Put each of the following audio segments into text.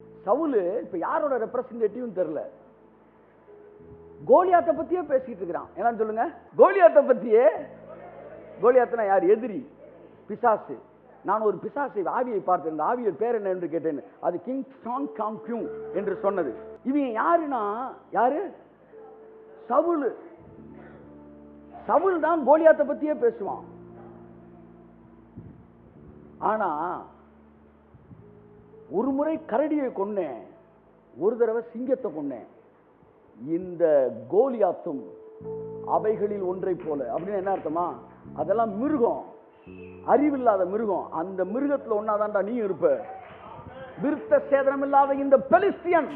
சவுலு இப்ப யாரோட ரெப்ரசன்டேட்டிவ் தெரியல, கோலியாத்தை பத்தியே பேசிட்டு இருக்கிறான். என்னன்னு சொல்லுங்க, கோலியாத்தை பத்தியே. கோலியாத்னா யார்? எதிரி, பிசாசு. நான் ஒரு பிசாசை ஆவியை பார்த்தேன், இந்த ஆவியின் பேர் என்ன என்று கேட்டேன். அது கிங் சாங் காங் கியூ என்று சொன்னது. இவன் யாருன்னா யாரு? சவுலு. சவுல் தான் கோலியாத்தை பத்தியே பேசுவான். ஆனா ஒரு முறை கரடியை கொன்னேன், ஒரு தடவை சிங்கத்தை கொன்னேன். இந்த கோலியாத்தும் அவைகளில் ஒன்றை போல. அப்படின்னு என்ன அர்த்தமா? அதெல்லாம் மிருகம், அறிவில்லாத மிருகம். அந்த மிருகத்துல ஒன்னாதான்டா நீ இருப்ப. விருத்த சேதனம் இல்லாத இந்த பெலிஸ்தியன்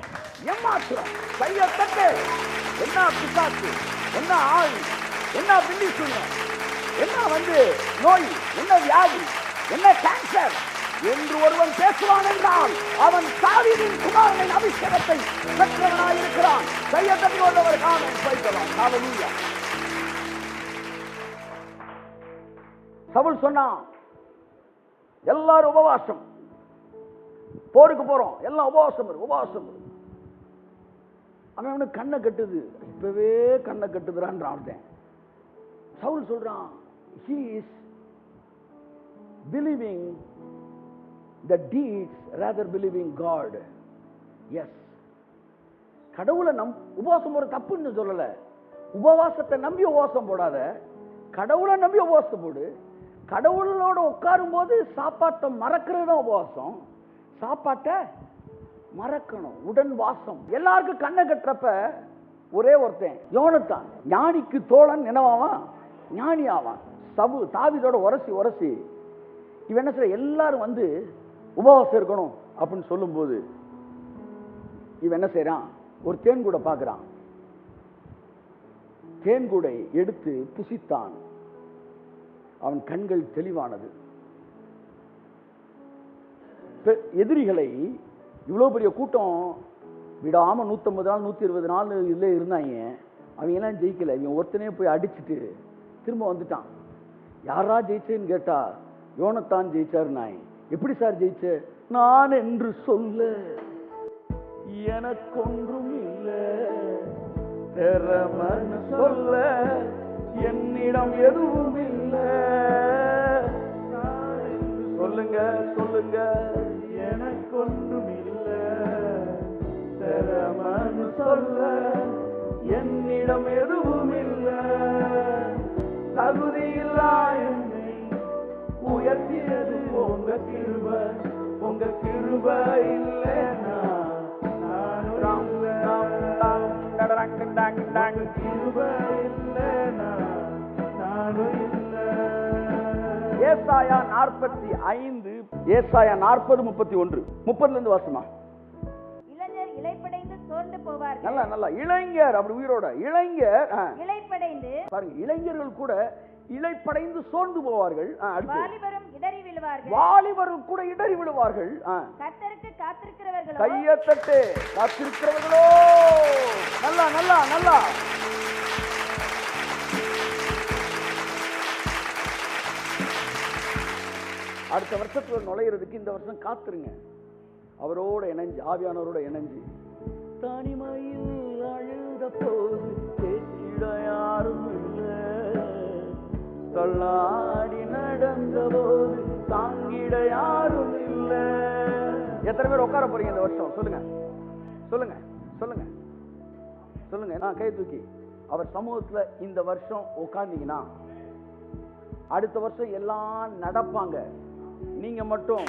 ஏமாத்துறான். கையத்தட்டு. என்ன பிசாசு, என்ன ஆள், என்ன பில்லி சூன்யம், என்ன நோய், என்ன வியாதி, என்ன கேன்சர் என்று ஒருவன் பேசுவான் என்றால் அவன் தாவீதின் குமாரனின் அபிஷேகத்தை பெற்றவனாயிருக்கிறான். கையத்தட்டி கொண்டவர் ஆமென் சொல்லுவான். ஹல்லேலூயா. சவுல் சொன்னான், எல்லாரும் உபவாசம், போருக்கு போறோம், எல்லாம் உபவாசம் உபவாசம். அவன் கண்ணை கட்டுது, இப்பவே கண்ணை கட்டுதுறான். சவுல் சொல்றான், he is believing the deeds rather believing God. Yes, கடவுளை உபவாசம் போற தப்புன்னு சொல்லல. உபவாசத்தை நம்பி உபவாசம் போடாத, கடவுளை நம்பி உபவாசம் போடு. கடவுளோட உட்காரும் போது சாப்பாட்டை மறக்கிறது தான் உபவாசம். சாப்பாட்டை மறக்கணும், உடன் வாசம். எல்லாருக்கும் கண்ணை கட்டுறப்ப ஒரே ஒருத்தன் யோனத்தான், ஞானிக்கு தோழன் என்னவாவான்? ஞானி ஆவான். தாவீதோட உரசி இவன் என்ன செய்ய, எல்லாரும் உபவாசம் இருக்கணும் அப்படின்னு சொல்லும் போது இவன் என்ன செய்யறான்? ஒரு தேன்கூடை பார்க்கிறான். தேன்கூடை எடுத்து புசித்தான். அவன் கண்கள் தெளிவானது. எதிரிகளை இவ்வளவு பெரிய கூட்டம் விடாம 150 நாள் 120 நாள் இதுல இருந்தாங்க. அவங்க எல்லாம் ஜெயிக்கல. இவன் ஒருத்தனே போய் அடிச்சுட்டு திரும்ப வந்துட்டான். யாரா ஜெயிச்சேன்னு கேட்டா யோனத்தான் ஜெயிச்சாரு. நான் எப்படி சார் ஜெயிச்ச? நான் என்று சொல்ல எனக்கொன்றும் இல்லை, திறமன்னு சொல்ல என்னிடம் எதுவும் இல்லை. சொல்லுங்க சொல்லுங்க, எனக்கொன்றும் இல்லை, திறமன்னு சொல்ல என்னிடம் எதுவும் இல்லை. தகுதியில்லா என்னை உயர்த்தியது உங்க கிருபை, உங்க கிருபை இல்லைன்னா கிருபை இல்லைன்னா நானும் இல்லை. ஏசாயா 45, ஏசாயா 40:31, 30 வாசமா. இளைஞர் இளைப்படைந்து சோர்ந்து போவார்கள். நல்லா நல்லா, இளைஞர் அப்படி உயிரோட இளைஞர் இளைப்படைந்து பாருங்க, இளைஞர்கள் கூட இளைப்படைந்து சோர்ந்து போவார்கள். வாலிபரும் இடறி விழுவார்கள். வாலிபரும் கூட இடறி விழுவார்கள். கர்த்தருக்கு காத்திருக்கிறவர்களோ, கையத்தட்டு காத்திருக்கிறவர்களோ. நல்லா நல்லா நல்லா. அடுத்த வருஷத்துல நுழையிறதுக்கு இந்த வருஷம் காத்துருங்க. அவரோட இணைஞ்சு, ஆவியானவரோட இணைஞ்சு. தனிமையில் அழுத போது கேட்டிட யாரும் இல்லை, தள்ளாடி நடந்த போது தாங்கிட யாரும் இல்லை. எத்தனை பேர் உட்கார போறீங்க இந்த வருஷம்? சொல்லுங்க சொல்லுங்க சொல்லுங்க சொல்லுங்க. நான் கை தூக்கி அவர் சமூகத்துல இந்த வருஷம் உட்கார்ந்தீங்கன்னா அடுத்த வருஷம் எல்லாம் நடப்பாங்க. நீங்க மட்டும்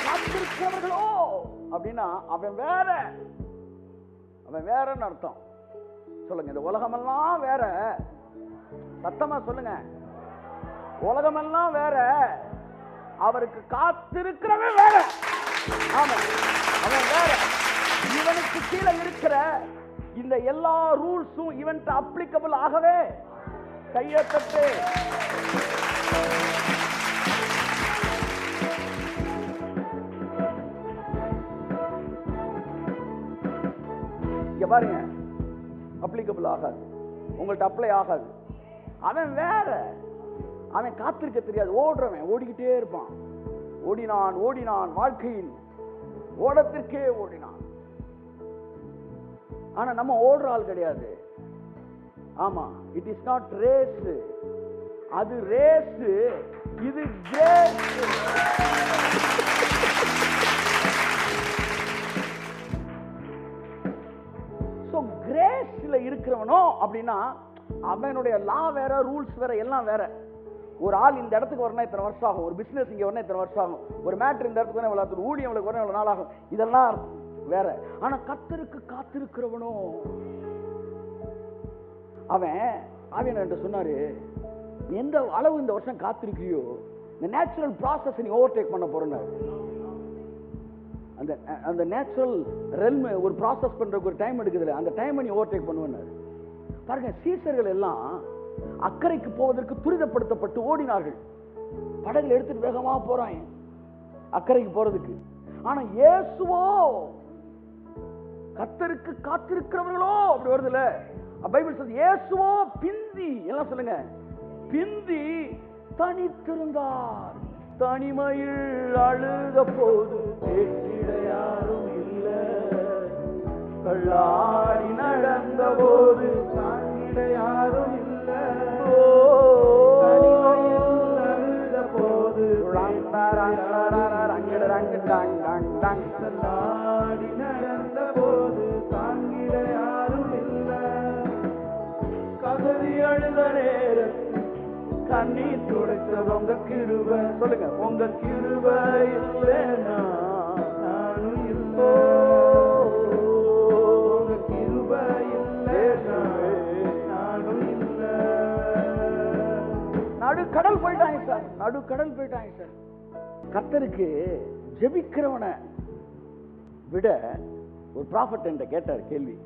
காத்திருக்கிறவர்களோ அப்படின்னா அவன் வேறன்னு அர்த்தம். சொல்லுங்க, இந்த உலகமெல்லாம் வேற. சத்தமா சொல்லுங்க, உலகமெல்லாம் வேற, அவருக்கு காத்திருக்கிறவன் வேற. ஆமா, அவன் வேற. இவனுக்கு கீழே இருக்கிற இந்த எல்லா ரூல்ஸும் இவன்ட்டு அப்ளிகபிள் ஆகவே. கையத்தட்டு. இங்க பாருங்க, அப்ளிகபிள் ஆகாது, உங்கள்ட்ட அப்ளை ஆகாது. அவன் வேற. அவன் காத்திருக்க தெரியாது, ஓடுறவன் ஓடிக்கிட்டே இருப்பான். ஓடினான் ஓடினான், வாழ்க்கையின் ஓடத்திற்கே ஓடினான். ஆனா நம்ம ஓடுற ஆள் கிடையாது. ஆமா, இட் இஸ் நாட் ரேஸ், அது ரேஸ், இது கிரேஸ். சோ கிரேஸ்ல இருக்கிறவனோ அப்படின்னா அவனுடைய லா வேற, ரூல்ஸ் வேற, எல்லாம் வேற. ஒரு ஆள் இந்த இடத்துக்கு வரணும் இத்தனை வருஷம் ஆகும், ஒரு பிசினஸ் இங்க வரணும் இத்தனை வருஷம் ஆகும், ஒரு மேட்டர் இந்த இடத்துக்கு வரணும், ஊழியம் வரணும் இவ்வளவு நாள் ஆகும், இதெல்லாம் வேற. ஆனா கர்த்தருக்கு காத்திருக்கிறவனோ அவன் ஆவியானவர் சொன்னாரு, நீ எந்த அளவு இந்த வருஷம் காத்திருக்கிறியோ இந்த நேச்சுரல் ப்ராசஸ் நீ ஓவர்டேக் பண்ண போறேன்னு. அந்த அந்த நேச்சுரல் ரெல்ம் ஒரு ப்ராசஸ் பண்றதுக்கு ஒரு டைம் எடுக்குதுல, அந்த டைமை நீ ஓவர்டேக் பண்ணுவேன்னு. பாருங்க, சீசர்கள் எல்லாம் அக்கறைக்கு போவதற்கு துரிதப்படுத்தப்பட்டு ஓடினார்கள். படகுல எடுத்துட்டு வேகமா போறாங்க அக்கறைக்கு போறதுக்கு. ஆனா இயேசுவோ கர்த்தருக்கு காத்திருக்கிறவர்களோ அப்படி வருதுல, பைபிள் சொல்லுது இயேசுவோ பிந்தி, எல்லாம் சொல்லுங்க, பிந்தி தனித்திருந்தார். தனிமையில் அழுத போது கேட்டிட யாரும் இல்ல, கள்ளாடி நடந்த போது தாங்கிட யாரும் இல்ல, தனிமையில் அழுத போது கள்ளாடி நடந்த போது தாங்கிட யாரும் இல்ல, கதறி அழுத நேரம் கண்ணீர் துடைத்தது உங்க கிருபை. சொல்லுங்க, உங்க கிருபை இல்லைன்னா நானும் இல்லை, உங்க கிருபை இல்லைன்னா நானும் இல்லை. நடுக்கடல் போயிட்டாங்க சார், நடுக்கடல் போயிட்டாங்க சார். கர்த்தருக்கு ஜெபிக்கிறவனை விட ஒரு ப்ராஃபட் என்கிட்ட கேட்டார் கேள்வி,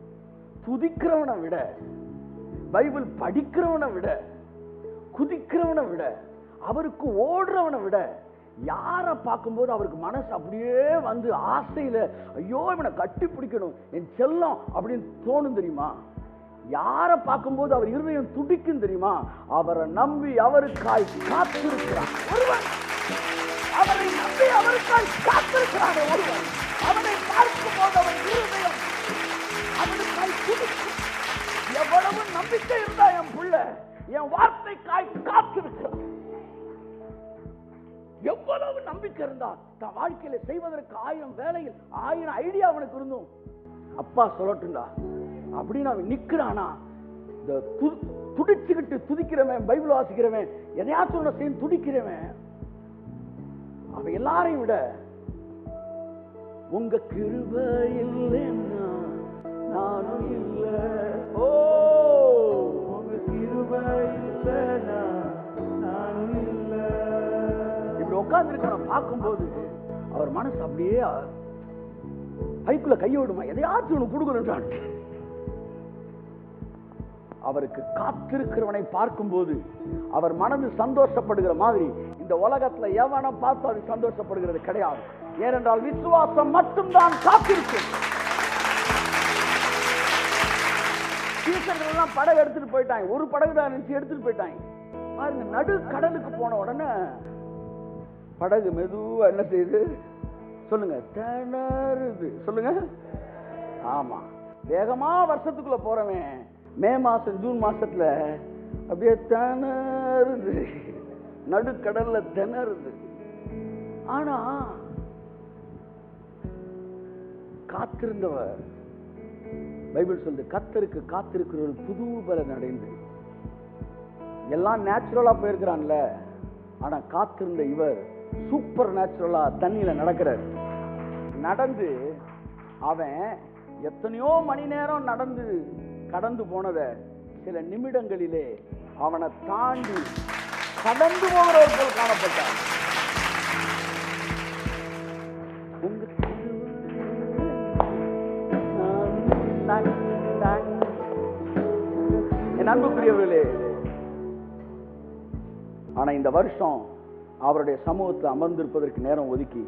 துதிக்கிறவனை விட, பைபிள் படிக்கிறவனை விட, குதிக்கிறவனை விட, அவருக்கு ஓடுறவனை விட, யாரை பார்க்கும்போது அவருக்கு மனசு அப்படியே வந்து ஆசையில ஐயோ இவனை கட்டி பிடிக்கணும் என் செல்லம் அப்படின்னு தோணும் தெரியுமா? யாரை பார்க்கும்போது அவர் இருதயம் துடிக்கும் தெரியுமா? அவரை நம்பி அவருக்காய் காத்திருக்கிறார் ஒருவன், அவரை நம்பி அவருக்காய் காத்திருக்கிறார் ஒருவன், அவனை பார்க்கும் போது அவன் இருதயம் அவனுக்காய் துடிக்கும். எவ்வளவு நம்பிக்கை இருந்தா என் புள்ள என் வார்த்தைக்காய் காத்திருக்கிறார், எவ்வளவு நம்பிக்கை இருந்தா தன் வாழ்க்கையில செய்வதற்கு 1000 வேலையில் 1000 ஐடியா அவனுக்கு இருந்தும் அப்பா சொல்லட்டுண்டா அப்படின்னு அவன் நிக்கிறானா? இந்த துடிச்சுக்கிட்டு துதிக்கிறவன், பைபிள் வாசிக்கிறவன், எதையாச்சும் ஒண்ணு செய்ய துடிக்கிறவன், அவன் எல்லாரையும் விட உங்க கிருபை இல்லைன்னா நானும் இல்லை, ஓ உங்க கிருபை இல்லைன்னா நானும் இல்லை. இப்படி உட்கார்ந்து இருக்கவனை பார்க்கும்போது அவர் மனசு அப்படியே கைக்குள்ள கையை விடுமா, எதையாச்சும் ஒண்ணு கொடுக்கணுன்றான். அவருக்கு காத்திருக்கிறவனை பார்க்கும்போது அவர் மனது சந்தோஷப்படுகிற மாதிரி இந்த உலகத்துல எவனை பார்த்து அது சந்தோஷப்படுகிறது கிடையாது. ஏனென்றால் விசுவாசம் மட்டும்தான் காத்திருக்கும். சீசர்கள் எல்லாம் படகு எடுத்துட்டு போயிட்டாங்க, ஒரு படகு தான் நினைச்சு எடுத்துட்டு போயிட்டாங்க. பாருங்க, நடு கடலுக்கு போன உடனே படகு மெதுவா என்ன செய்யுது சொல்லுங்க, திணறுது. சொல்லுங்க, ஆமா, வேகமா வருஷத்துக்குள்ள போறவன் மே மாசம் ஜூன் மாசத்துல அப்படியே திணறுது, நடுக்கடல்ல திணறுது. ஆனா காத்திருந்தவர், பைபிள் சொல்லுது, கர்த்தருக்கு காத்திருக்கிறவர்கள் புது பலன் அடைந்து. எல்லாம் நேச்சுரலா போயிருக்கிறான்ல, ஆனா காத்திருந்த இவர் சூப்பர் நேச்சுரலா தண்ணியில நடக்கிறார். நடந்து அவன் எத்தனையோ மணி நேரம் நடந்து கடந்து போனத சில நிமிடங்களிலே அவனை தாண்டி கடந்து போகிறவர் போல் காணப்பட்டார். என் அன்புக்குரியவர்களே, ஆனா இந்த வருஷம் அவருடைய சமூகத்தில் அமர்ந்திருப்பதற்கு நேரம் ஒதுக்கி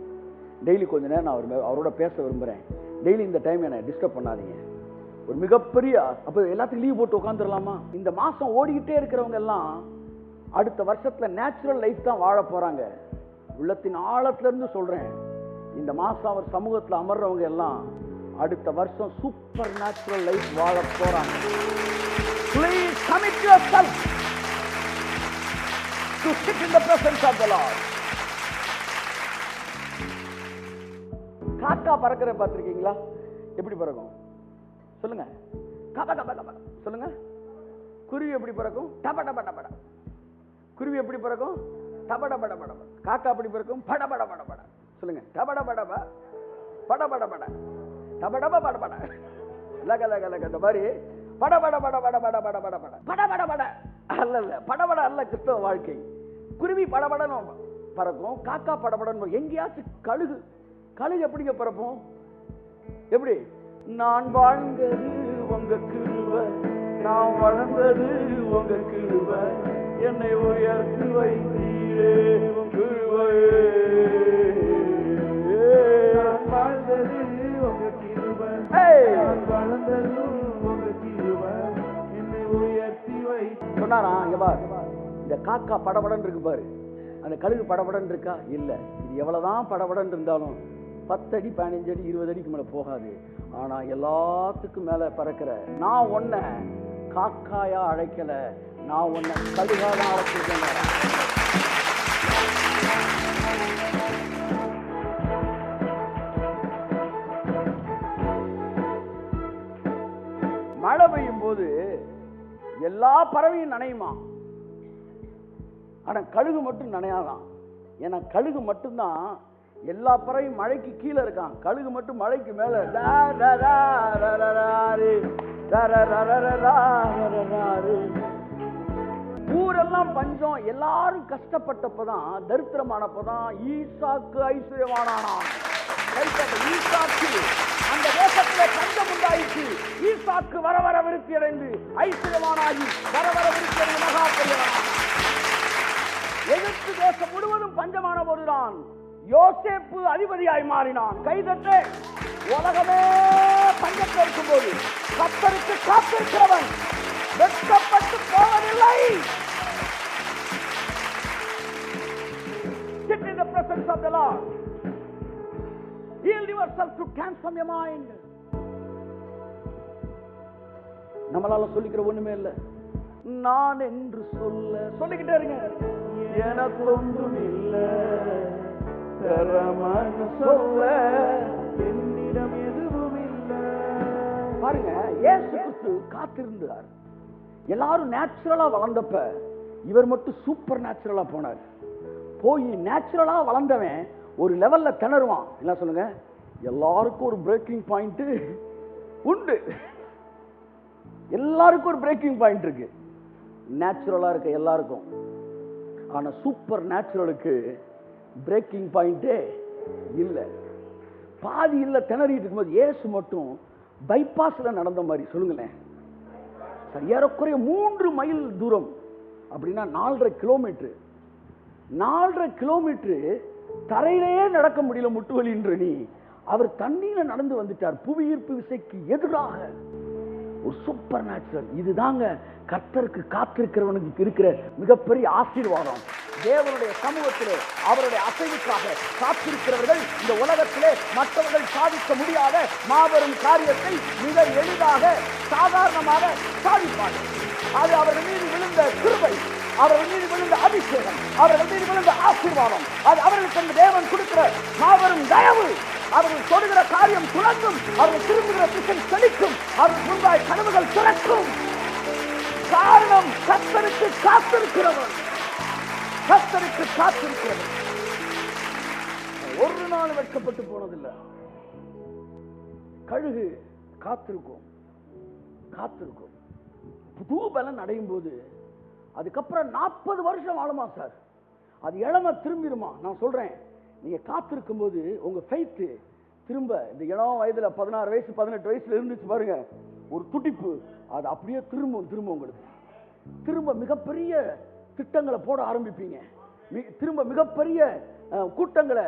டெய்லி கொஞ்ச நேரம் நான் அவரோட பேச விரும்புறேன். டெய்லி இந்த டைம் என்னை டிஸ்டர்ப் பண்ணாதீங்க. ஒரு மிகப்பெரிய, அப்ப எல்லாத்துக்கும் லீவ் போட்டு உட்காந்துடலாமா? இந்த மாசம் ஓடிக்கிட்டே இருக்கிறவங்க எல்லாம் அடுத்த வருஷத்துல நேச்சுரல் லைஃப் தான் வாழ போறாங்க. உள்ளத்தின் ஆழத்துல இருந்து சொல்றேன், இந்த மாசம் அவர் சமூகத்துல அமர்றவங்க எல்லாம் அடுத்த வருஷம் சூப்பர் நேச்சுரல் லைஃப் வாழ போறாங்க. Please commit yourself to sit in the presence of the Lord. காக்கா பறக்கிற பார்த்திருக்கீங்களா? எப்படி பறக்கும் சொல்லுங்க? கப கப கப சொல்லுங்க. குருவி எப்படி பறக்கும்? டப டப டப. குருவி எப்படி பறக்கும்? டப டப டப. காக்கா எப்படி பறக்கும்? பட பட பட பட சொல்லுங்க. டப டப டப பட பட பட டப டப பட பட லக லக லக. இந்த மாதிரி பட பட பட பட பட பட பட பட பட பட பட அல்ல அல்ல படபட அல்ல கிறிஸ்தவ வாழ்க்கை. குருவி படபடன்னு பறக்கும், காக்கா படபடன்னு. எங்கேயாச்சும் கழுகு எப்படிங்க பறப்போம்? எப்படி? நான் வாழ்ந்தது உங்க கிருபை, நான் வளர்ந்தது உங்க கிருபை, என்னை உயர்த்தி வைத்தீரே கிருபை. நான் வாழ்ந்தது உங்க கிருபை, நான் வளர்ந்தது உங்க கிருபை, என்னை உயர்த்தி வை சொன்னாரா? இங்க பாரு, இந்த காக்கா படபடன்னு இருக்கு பாரு, அந்த கழுகு படபடன்னு இருக்கா? இல்ல. இது எவ்வளவுதான் படபடன்னு இருந்தாலும் 10 அடி 15 அடி 20 அடிக்கு மேல போகாது. ஆனா எல்லாத்துக்கும் மேல பறக்கிற நான் உன்னை காக்காயா அழைக்கல, நான் உன்னை கழுகாதான் அழைச்சிருக்கேன். மழை பெய்யும் போது எல்லா பறவையும் நனையுமா, ஆனா கழுகு மட்டும் நனையாதான். ஏன்னா கழுகு மட்டும்தான் எல்லா பறவையும் மழைக்கு கீழே இருக்கான், கழுகு மட்டும் மழைக்கு மேல. ஊரெல்லாம் பஞ்சம், எல்லாரும் கஷ்டப்பட்டப்பதான், தரித்திரமானப்பதான் ஈசாக்கு ஐஸ்வர்யவானானான். ஈசாக்கு அந்த தேசத்திலே பஞ்சம் உண்டாயிற்று. ஈசாக்கு வர வர விருத்தி அடைந்து ஐஸ்வர்யவானாகி வர வர விருத்தி அடைந்து மகா பெரியவனானான். எகிப்து தேசம் முழுவதும் பஞ்சமான போதுதான் யோசேப்பு அதிபதியாய் மாறினான். கைதட்டே, உலகமே பஞ்சத்தில் இருக்கும் போது கர்த்தருக்கு காத்திருக்கிறவன் வெட்கப்பட்டு போவதில்லை. Sit in the presence of the Lord. Yield yourself to transform your mind. நம்மளால சொல்லிக்கிற ஒண்ணுமே இல்லை. நான் என்று சொல்லிக்கிட்டே இருங்க. எனக்கு ஒன்றும் இல்லை சொல்ல என்னிடம் எதுவும் இல்லை. பாருங்க, இயேசு கிறிஸ்து காத்திருந்தார். எல்லாரும் நேச்சுரலா வளர்ந்தப்ப இவர் மட்டும் சூப்பர் நேச்சுரலா போனார். போய் நேச்சுரலா வளர்ந்தவன் ஒரு லெவல்ல திணறுவான். என்ன சொல்லுங்க? எல்லாருக்கும் ஒரு பிரேக்கிங் பாயிண்ட் உண்டு. எல்லாருக்கும் ஒரு பிரேக்கிங் பாயிண்ட் இருக்கு. நேச்சுரலா இருக்க எல்லாருக்கும். ஆனா சூப்பர் நேச்சுரலுக்கு பிரேக்கிங் பாயிண்டே இல்லை. பாதி இல்லை, திணறிட்டு இருக்கும்போது இயேசு மட்டும் பைபாஸ்ல நடந்த மாதிரி. சொல்லுங்களேன், ஏறக்குறைய 3 மைல் தூரம், அப்படின்னா 4.5 கிலோமீட்டர். 4.5 கிலோமீட்டர் தரையிலேயே நடக்க முடியல, முட்டு வலின்ற நீ. அவர் தண்ணியில நடந்து வந்துட்டார். புவியீர்ப்பு விசைக்கு எதிராக ஒரு சூப்பர் நேச்சுரல். இதுதாங்க கர்த்தருக்கு காத்திருக்கிறவனுக்கு இருக்கிற மிகப்பெரிய ஆசீர்வாதம். தேவனுடைய சமூகத்திலே அவருடைய அசைவுக்காக காத்திருக்கிறவர்கள் இந்த உலகத்திலே மற்றவர்கள் சாதிக்க முடியாத மாபெரும் காரியத்தை மிக எளிதாக சாதாரணமாக சாதிப்பார்கள். அது அவர்கள் மீது விழுந்த கிருபை, அவர்கள் மீது விழுந்த அபிஷேகம், அவர்கள் மீது விழுந்த ஆசீர்வாதம், அது அவர்களுக்கு தேவன் கொடுக்கிற மாபெரும் தயவு. அவர்கள் தொடுகிற காரியம் துளங்கும், அவர்கள் திரும்புகிற திசை செழிக்கும், அவர்கள் முன்பாய் கனவுகள் திறக்கும். காரணம் கர்த்தருக்கு காத்திருக்கிறவர். கர்த்தருக்கு காத்திருக்கிறவர் ஒரு நாள் வெட்கப்பட்டு போனதில்லை. கழுகு காத்திருக்கும். புது பலன் அடையும் போது அதுக்கப்புறம் 40 வருஷம் ஆளுமா சார்? அது இளமை திரும்பிடுமா? நான் சொல்றேன், நீங்க காத்திருக்கும் போது உங்க ஃபெய்த் திரும்ப இந்த இளம் வயதுல 16 வயசு 18 வயசுல இருந்துச்சு பாருங்க, ஒரு துடிப்பு. அது அப்படியே திரும்ப உங்களுக்கு திரும்ப மிகப்பெரிய திட்டங்களை போட ஆரம்பிப்பீங்க. திரும்ப மிகப்பெரிய கூட்டங்களை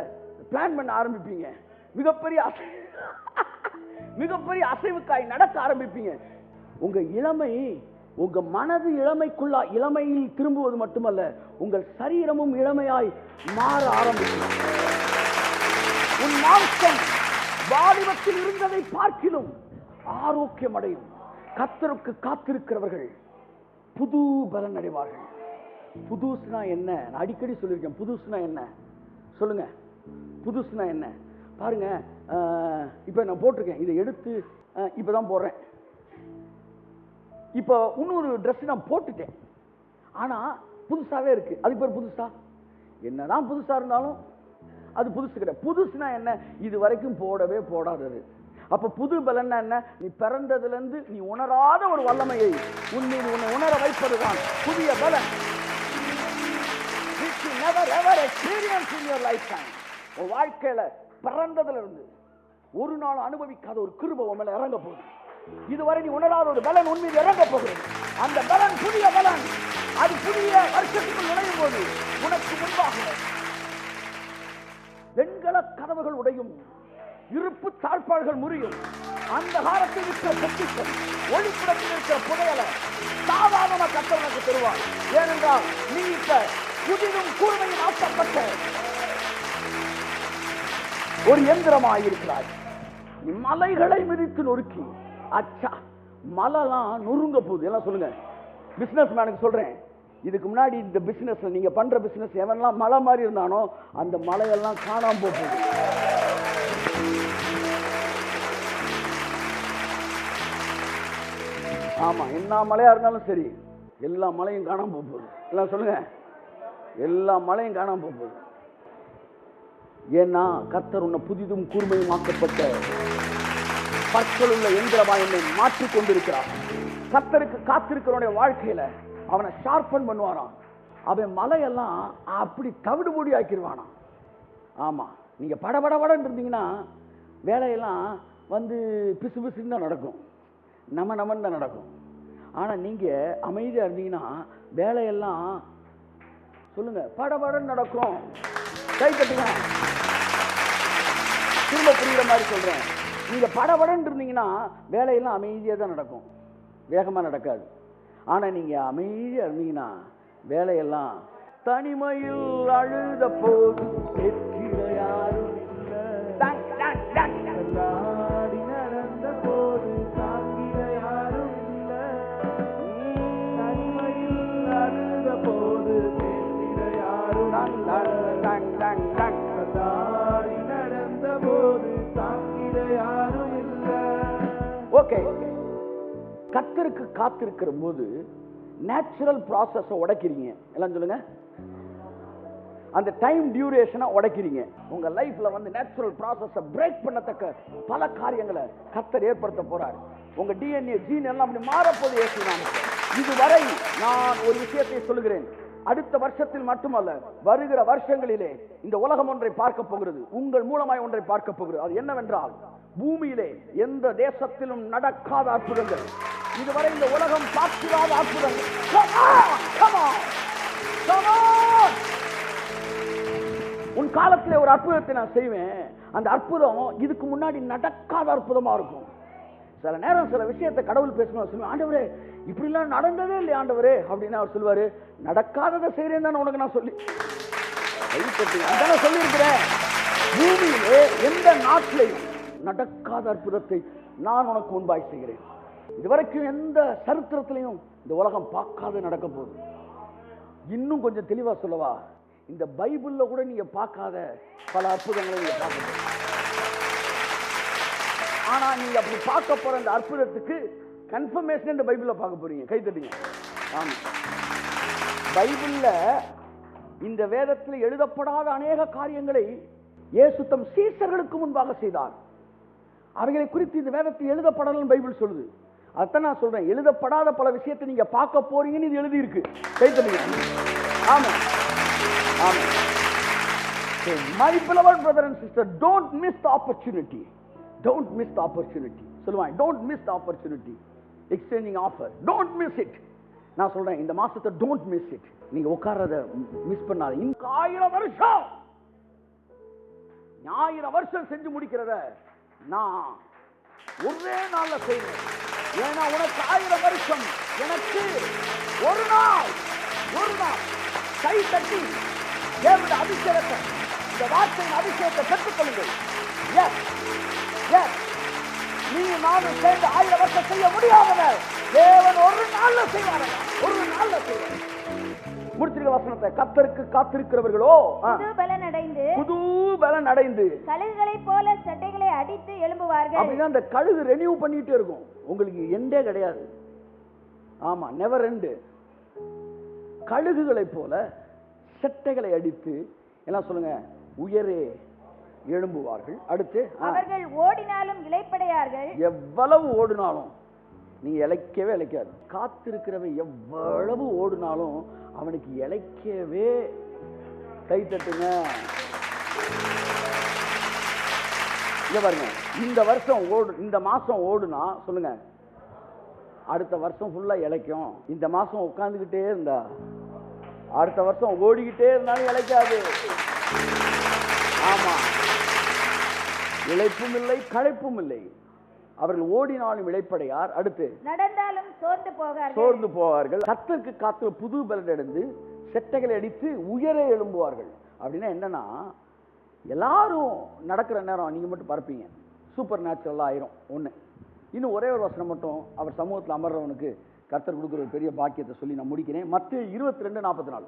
பிளான் பண்ண ஆரம்பிப்பீங்க. மிகப்பெரிய அசைவுக்காய் நடக்க ஆரம்பிப்பீங்க. உங்க இளமை, உங்க மனது இளமையில் திரும்புவது மட்டுமல்ல, உங்கள் சரீரமும் இளமையாய் மாற ஆரம்பிக்கும். உன் மாம்சம் வாலிபத்தில் இருந்ததை பார்க்கிலும் ஆரோக்கியம் அடையும். கர்த்தருக்கு காத்திருக்கிறவர்கள் புது பலன் அடைவார்கள். புதுசுனா என்ன? நான் அடிக்கடி சொல்லியிருக்கேன். புதுசுனா என்ன சொல்லுங்க? புதுசுனா என்ன? பாருங்க, இப்போ நான் போட்டிருக்கேன், இதை எடுத்து இப்போதான் போடுறேன். இப்போ இன்னொரு ட்ரெஸ் நான் போட்டுட்டேன், ஆனால் புதுசாகவே இருக்கு. அது பேர் புதுசா? என்னதான் புதுசா இருந்தாலும் அது புதுசு கிடையாது. புதுசுனா என்ன? இது வரைக்கும் போடவே போடாதது. அப்ப புது பலன் என்ன? நீ பிறந்ததிலிருந்து நீ உணராத ஒரு வல்லமையை உன்னை உணர வைப்பதுதான் புதிய பலன். which you never ever experience in your lifetime. உன் வாழ்க்கையில பிறந்ததிலிருந்து ஒரு நாள் அனுபவிக்காத ஒரு கிருபை உன் மேல இறங்க போகுது. இதுவரை நீ உணராத ஒரு பலன் உன் மீது இறங்க போகிறது. அந்த பலன் புதிய பலன். அது புதிய வருஷத்துக்குள் நுழையும் போது உனக்கு முன்பாக வெண்கல கதவுகள் உடையும், இருப்பு தாழ்பாள்கள் முறியும். அந்த காலத்தில் இருக்கிற பொக்கிஷம், ஒளிப்புறத்தில் இருக்கிற புதையல சாதாரண கத்தவனுக்கு தருவார். ஏனென்றால் நீ இப்ப புதிதும் கூர்மையும் ஆக்கப்பட்ட ஒரு எந்திரமாயிருக்கிறாய். நீ மலைகளை மிதித்து நொறுக்கி, அச்சா மலைலாம் நொறுங்க போகுது. எல்லாம் சொல்லுங்க. பிசினஸ் மேனுக்கு சொல்றேன், இதுக்கு முன்னாடி இந்த பிசினஸ் நீங்க பண்ற பிசினஸ் எவன்லாம் மலை மாதிரி இருந்தானோ அந்த மலையெல்லாம் காணாம போகுது. ஆமா, என்ன மலையா இருந்தாலும் சரி, எல்லா மலையும் காணாம போகுது. எல்லாம் சொல்லுங்க, எல்லா மலையும் காணாம போகுது. ஏன்னா கர்த்தர் உன்னை புதிதும் கூர்மையும் ஆக்கப்பட்ட பற்களுள்ள எந்திரமா என்னை மாற்றிக் கொண்டிருக்கிறார். கர்த்தருக்கு காத்திருக்கிறவனுடைய வாழ்க்கையில அவனை ஷார்பன் பண்ணுவாராம். அவன் மலையெல்லாம் அப்படி தவிடுபொடி ஆக்கிடுவானாம். ஆமா, நீங்க படபடபடன்னு இருந்தீங்கன்னா வேலையெல்லாம் வந்து பிசு பிசுன்னு தான் நடக்கும், நமன்னு தான் நடக்கும். ஆனா நீங்க அமைதியா இருந்தீங்கன்னா வேலையெல்லாம் சொல்லுங்க படபடன்னு நடக்கும். கை தட்டுங்க. திரும்ப புரியுற மாதிரி சொல்றேன். நீங்க படபடன்னு இருந்தீங்கன்னா வேலையெல்லாம் அமைதியா தான் நடக்கும், வேகமா நடக்காது. ஆனா நீங்க அமைதியா இருந்தீங்கன்னா வேலையெல்லாம் தனிமையில் அழுத போது யாரும் நடந்த போது தாங்கிட யாரும் இல்லை. தனிமையில் அழுத போது யாரும் நடந்த போது தாங்கிட யாரும் இல்லை. ஓகே, கர்த்தருக்கு காத்திருக்கிற போது நேச்சுரல் ப்ராசஸ் உடைக்கிறீங்க. எல்லாம் சொல்லுங்க, அந்த டைம் டியூரேஷனை உடைக்கிறீங்க. உங்க லைஃப்ல வந்து நேச்சுரல் ப்ராசஸை பிரேக் பண்ணத்தக்க பல காரியங்களை கர்த்தர் ஏற்படுத்த போறார். உங்க டிஎன்ஏ ஜீன் எல்லாம் அப்படி மாறப்போது ஏற்றினாங்க. இதுவரை நான் ஒரு விஷயத்தை சொல்லுகிறேன், அடுத்த வருஷத்தில் மட்டுமல்ல, வருகிற வருஷங்களிலே இந்த உலகம் ஒன்றை பார்க்க போகிறது, உங்கள் மூலமாய் ஒன்றை பார்க்க போகிறது. அது என்னவென்றால், பூமியிலே எந்த தேசத்திலும் நடக்காத அற்புதங்கள், இதுவரை இந்த உலகம் பார்க்காத அற்புதங்கள். உன் காலத்திலே ஒரு அற்புதத்தை நான் செய்வேன். அந்த அற்புதம் இதுக்கு முன்னாடி நடக்காத அற்புதமா இருக்கும். சில நேரம் சில விஷயத்தை கடவுள் பேசணும், சொல்லுவேன், ஆண்டவரே இப்படிலாம் நடந்ததே இல்லையா ஆண்டவரே அப்படின்னு அவர் சொல்லுவாரு. நடக்காததை செய்யறேன் தானே உனக்கு நான் சொல்லி சொல்லியிருக்கிறேன். பூமியிலே எந்த நாட்டிலையும் நடக்காத அற்புதத்தை நான் உனக்கு முன்பாய் செய்கிறேன். இதுவரைக்கும் எந்த சரித்திரத்திலையும் இந்த உலகம் பார்க்காத நடக்க போகுது. இன்னும் கொஞ்சம் தெளிவா சொல்லவா, இந்த பைபிள்ல கூட நீங்க பார்க்காத பல அற்புதங்களை நீங்க பார்க்க. ஆனா நீங்க அப்படி பார்க்க போற அந்த அற்புதத்துக்கு கன்ஃபர்மேஷன் இந்த பைபிள்ல பார்க்க போறீங்க. கை தட்டுங்க. ஆமா, பைபிள்ல இந்த வேதத்தில் எழுதப்படாத அநேக காரியங்களை இயேசு தம் சீஷர்களுக்கு முன்பாக செய்தார். அவைகளை குறித்து இந்த வேதத்தில் எழுதப்படலன்னு பைபிள் சொல்லுது. அதான் நான் சொல்றேன், எழுதப்படாத பல விஷயத்தை நீங்க பார்க்க போறீங்கன்னு இது எழுதி இருக்கு. கை தட்டுங்க. ஆமா ஆமா. So my beloved brother and sister, don't miss the opportunity. Don't miss the opportunity. சொல்லுவாங்க, don't miss the opportunity. Exchanging offer, don't miss it. நான் சொல்றேன், இந்த மாசத்தை don't miss it. நீங்க உட்கார்றத மிஸ் பண்ணாத. இந்த 1000 வருஷம் 1000 வருஷம் செஞ்சு முடிக்கிறத நான் ஒரே நாள்ல செய்வேன். ஏன்னா உனக்கு 1000 வருஷம், எனக்கு ஒரு நாள். கை தட்டி தேவனுடைய அபிஷேகத்தை, இந்த வார்த்தையின் அபிஷேகத்தை பெற்றுக்கொள்ளுங்கள். எஸ் எஸ், நீ நானும் சேர்ந்து 1000 வருஷம் செய்ய முடியாதவர் தேவன் ஒரு நாள்ல செய்வார், ஒரு நாள்ல செய்வார். முடிச்சிருக்க வசனத்தை, கர்த்தருக்கு காத்திருக்கிறவர்களோ புது பலன் அடைந்து, புது பலன் அடைந்து கழுகுகளைப் போல சட்டைகளை அடித்து எழும்புவார்கள். அப்படின்னா அந்த கழுகு ரெனியூ பண்ணிட்டே இருக்கும், உங்களுக்கு எண்டே கிடையாது. ஆமா, நெவர் எண்டு. கழுகுகளை போல செட்டைகளை அடித்து எல்லாம் சொல்லுங்க, உயரே எழும்புவார்கள். அடுத்து, அவர்கள் ஓடினாலும் இளைப்படையார்கள். எவ்வளவு ஓடினாலும் நீங்க இளைக்கவே இளைக்காது. காத்திருக்கிறவன் எவ்வளவு ஓடினாலும் அவனுக்கு இளைக்கவே. கை தட்டுங்க. இங்க பாருங்க, இந்த வருஷம் இந்த மாசம் ஓடுனா சொல்லுங்க, அடுத்த வருஷம் ஃபுல்லா இளைக்கும். இந்த மாசம் உட்கார்ந்துகிட்டே இருந்தா அடுத்த வருஷம் ஓடிக்கிட்டே இருந்தாலும் இளைக்காது. ஆமா, இளைப்பும் இல்லை களைப்பும் இல்லை, அவர்கள் ஓடினாலும் இளைப்படையார். அடுத்து, நடந்தாலும் சோர்ந்து போவார்கள். கர்த்தருக்கு காத்து புது பலன் அடைந்து செட்டைகளை அடித்து உயர எழும்புவார்கள். அப்படின்னா என்னன்னா, எல்லாரும் நடக்கிற நேரம் நீங்க மட்டும் பறப்பீங்க, சூப்பர் நேச்சுரலா ஆயிரும். ஒண்ணு. இன்னும் ஒரே ஒரு வசனம் மட்டும், அவர் சமூகத்தில் அமர்றவனுக்கு கர்த்தர் கொடுக்குற ஒரு பெரிய பாக்கியத்தை சொல்லி நான் முடிக்கிறேன். மத்தேயு 22:44.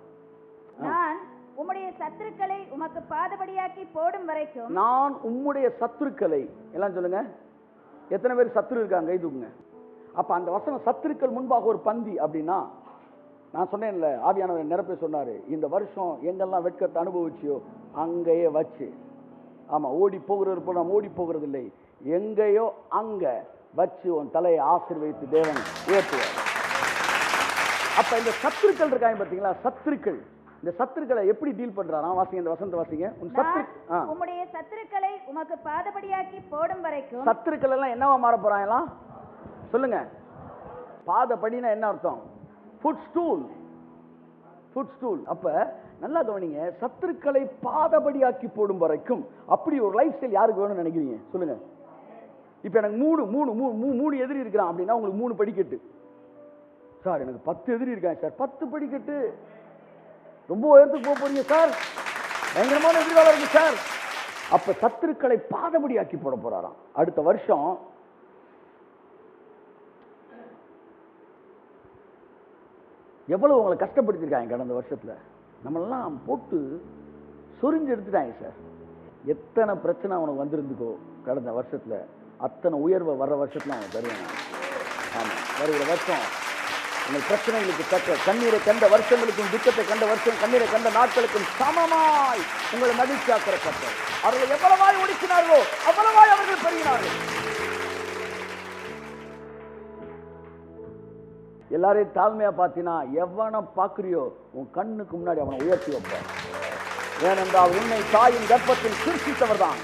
நான் உம்முடைய சத்துருக்களை உமக்கு பாதபடியாக்கி போடும் வரைக்கும். நான் உம்முடைய சத்துருக்களை, எல்லாம் சொல்லுங்க, எத்தனை பேர் சத்துரு இருக்காங்க கை தூக்குங்க. அப்ப அந்த வசனம் சத்துருக்கள் முன்பாக ஒரு பந்தி அப்படின்னா, நான் சொன்னேன்ல, ஆவியானவர் நிரப்ப சொன்னாரு, இந்த வருஷம் எங்கெல்லாம் வெட்கத்தை அனுபவிச்சியோ அங்கேயே வச்சு, ஆமா, ஓடி போகிறது போல நாம் ஓடி போகிறது இல்லை, எங்கேயோ அங்க வச்சு உன் தலையை ஆசீர்வதித்து தேவன் உயர்த்துவார். அப்ப இந்த சத்துருக்கள் இருக்காங்க பாத்தீங்களா, சத்துருக்கள், இந்த சத்துருக்களை எப்படி டீல் பண்றாரா? வாசிங்க, இந்த வசனத்தை வாசிங்க. உம்முடைய சத்துருக்களை உமக்கு பாதபடியாக்கி போடும் வரைக்கும். சத்துருக்கள் எல்லாம் என்னவா மாற போறாங்களா சொல்லுங்க? பாதபடினா என்ன அர்த்தம்? Food stool, food stool. அப்ப நல்லா கவனிங்க, சத்துருக்களை பாதபடியாக்கி போடும் வரைக்கும். அப்படி ஒரு லைஃப் ஸ்டைல் யாருக்கு வேணும்னு நினைக்கிறீங்க சொல்லுங்க? இப்ப எனக்கு மூணு எதிரி இருக்கிறான் அப்படின்னா உங்களுக்கு 3 படிக்கட்டு. சார் எனக்கு 10 எதிரி இருக்காங்க சார், 10 படிக்கட்டு. ரொம்ப உயரத்துக்கு போக போறீங்க சார், பயங்கரமான எதிர்காலம் இருக்கு சார். அப்ப சத்துருக்களை பாதபடியாக்கி போட போறாராம். அடுத்த வருஷம் எவ்வளவு உங்களை கஷ்டப்படுத்திருக்காங்க கடந்த வருஷத்துல, நம்மளெல்லாம் போட்டு சொரிஞ்சு எடுத்துட்டாங்க சார். எத்தனை பிரச்சனை அவனுக்கு வந்திருந்துக்கோ கடந்த வருஷத்துல, அத்தனை உயர்வை வர்ற வருஷத்துல அவன் தருவாங்க. ஆமா, வருகிற வருஷம் உங்கள் பிரச்சனைகளுக்கு தக்க கண்ணீரை கண்ட வருஷங்களுக்கும் துக்கத்தை கண்ட வருஷம் கண்ணீரை கண்ட நாட்களுக்கும் சமமாய் உங்களை மகிழ்ச்சியாக்கிற கர்த்தர். அவர்களை எவ்வளவாய் ஒடுக்கினார்களோ அவ்வளவாய் அவர்கள் பெறுகிறார்கள். எல்லாரையும் தாழ்மையா பார்த்தீங்கன்னா, எவனை பார்க்கிறியோ உன் கண்ணுக்கு முன்னாடி அவனை உயர்த்தி வைப்பார். ஏனென்றால் உன்னை தாயின் கர்ப்பத்தில் சிருஷ்டித்தவர் தான்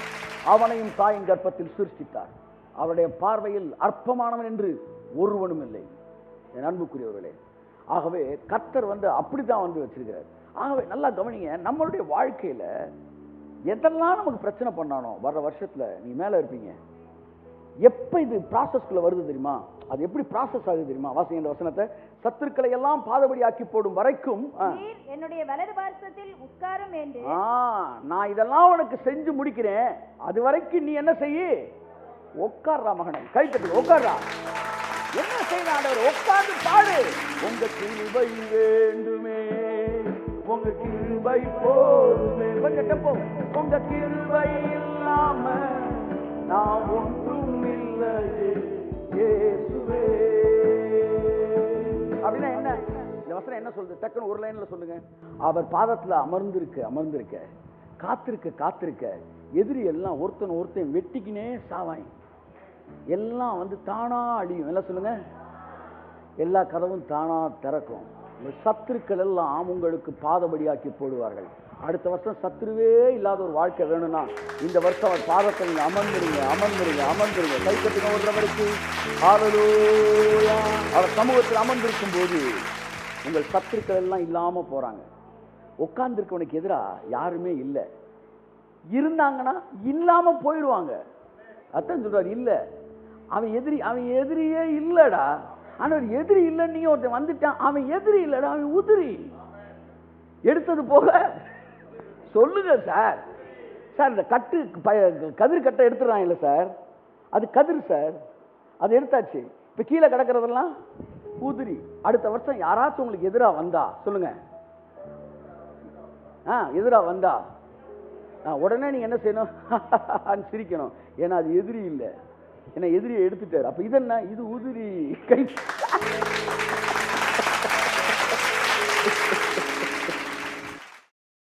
அவனையும் தாயின் கர்ப்பத்தில் சிருஷ்டித்தார். அவருடைய பார்வையில் அற்பமானவன் என்று ஒருவனும் இல்லை, என் அன்புக்குரியவர்களே. ஆகவே கர்த்தர் அப்படித்தான் வச்சிருக்கிறார். ஆகவே நல்லா கவனிங்க, நம்மளுடைய வாழ்க்கையில எதெல்லாம் நமக்கு பிரச்சனை பண்ணானோ வர்ற வருஷத்துல நீ மேல இருப்பீங்க. எப்ப இது ப்ராசஸ்குள்ள வருது தெரியுமா? அது எப்படி ப்ராசஸ் ஆகுது தெரியுமா? வாசிங்க இந்த வசனத்தை. சத்துருக்களை எல்லாம் பாதபடி ஆக்கி போடும் வரைக்கும் என்னுடைய வலது பார்சத்தில் உட்காரும் என்று நான் இதெல்லாம் உனக்கு செஞ்சு முடிக்கிறேன், அது வரைக்கும் நீ என்ன செய்ய? உட்கார்றா மகனை, கை தட்டு உட்கார்றா. என்ன செய்ய ஆண்டவர்? உட்கார்ந்து பாடு. உங்க கிருபை வேண்டுமே, உங்க கிருபை போதுமே. கொஞ்சம் டெம்போ. உங்க கிருபை இல்லாம நான் ஒன்றும் இல்லை இயேசுவே. அப்படின்னா என்ன? இந்த வசனம் என்ன சொல்லுது? டக்குன்னு ஒரு லைன்ல சொல்லுங்க. அவர் பாதத்துல அமர்ந்திருக்க காத்திருக்க எதிரி எல்லாம் ஒருத்தன் வெட்டிக்கினே சாவாய், எல்லாம் தானா அழியும். எல்லாம் சொல்லுங்க, எல்லா கதவும் தானா திறக்கும். சத்துருக்கள் எல்லாம் உங்களுக்கு பாதபடியாக்கி போடுவார்கள். அடுத்த வருஷம் சத்துருவே இல்லாத ஒரு வாழ்க்கை வேணும்னா இந்த வருஷம் அவர் பாதத்தை நீங்க அமர்ந்துருங்க. கை கட்டுங்க ஓடுறவருக்கு. ஹல்லேலூயா. அவர் சமூகத்தில் அமர்ந்திருக்கும் போது உங்கள் சத்துருக்கள் எல்லாம் இல்லாம போறாங்க. உட்கார்ந்துருக்கவனுக்கு எதிரா யாருமே இல்லை, இருந்தாங்கன்னா இல்லாம போயிடுவாங்க. அதான் சொல்றாரு, இல்ல அவன் எதிரியே இல்லடா. ஆனா ஒரு எதிரி இல்லைன்னு ஒருத்தன் வந்துட்டான், அவன் எதிரி இல்லடா, அவன் உதிரி. எடுத்தது போக சொல்லுங்க சார். சார் இந்த கட்டு கதிர் கட்டை எடுத்துறான் இல்லை சார், அது கதிர் சார், அது எடுத்தாச்சு. இப்போ கீழே கிடக்கிறதெல்லாம் உதிரி. அடுத்த வருஷம் யாராச்சும் உங்களுக்கு எதிராக வந்தா சொல்லுங்க, எதிராக வந்தா உடனே நீங்க என்ன செய்யணும்? சிரிக்கணும். ஏன்னா அது எதிரி இல்லை, ஏன்னா எதிரியை எடுத்துட்டாரு. அப்ப இது என்ன? இது உதிரி. கை